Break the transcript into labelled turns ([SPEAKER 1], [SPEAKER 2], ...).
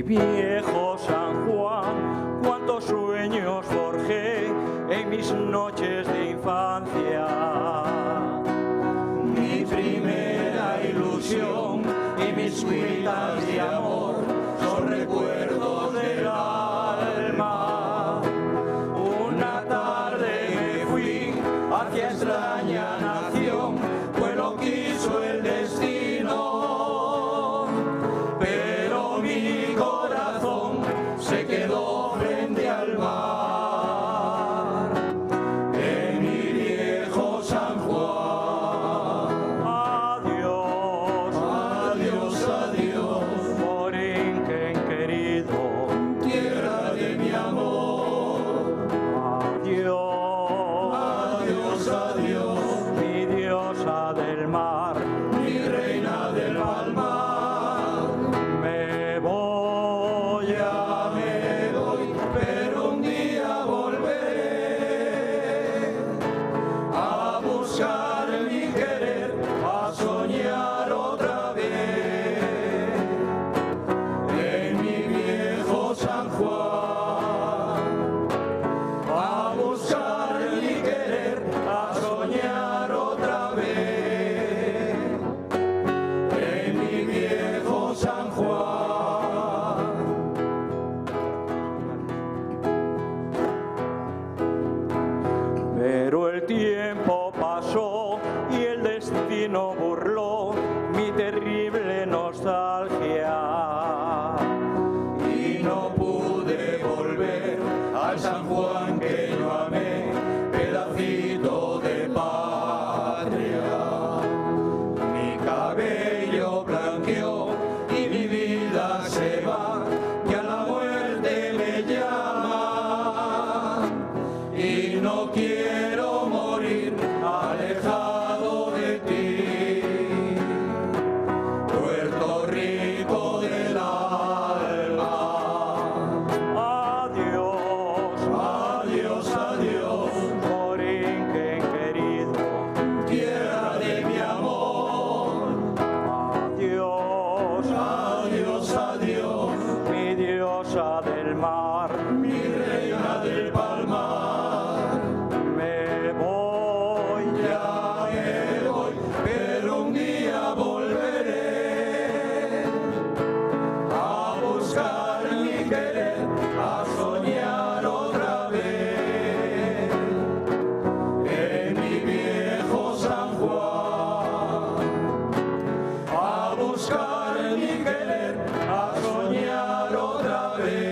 [SPEAKER 1] viejo San Juan, cuántos sueños forjé en mis noches de infancia. Mi primera ilusión y mis cuitas de amor son recuerdos del alma. Una tarde me fui hacia extraña nación, pues lo quiso el destino, pero mi corazón se quedó frente al mar, en mi viejo San Juan. Adiós, adiós, adiós, Borinquen querido, tierra de mi amor. Adiós, adiós, adiós, mi diosa del mar, mi reina del palmar. Me voy, ya me voy, pero un día volveré a buscar mi querer, a soñar otra vez en mi viejo San Juan, a buscar mi querer, a soñar otra vez en mi viejo San Juan. Pero el tiempo pasó y el destino burló mi terrible nostalgia, y no pude volver al San Juan que yo amé, pedacito de patria. Mi cabello blanqueó y mi vida se va, que a la muerte me llama, y no quiero morir alejado de ti, Puerto Rico del alma. Adiós, adiós, adiós, Borinquen querido, tierra de mi amor. Adiós, adiós, adiós, mi diosa del mar, mi reina del palmar. Me voy, ya me voy, pero un día volveré a buscar mi querer, a soñar otra vez en mi viejo San Juan, a buscar mi querer, a soñar otra vez.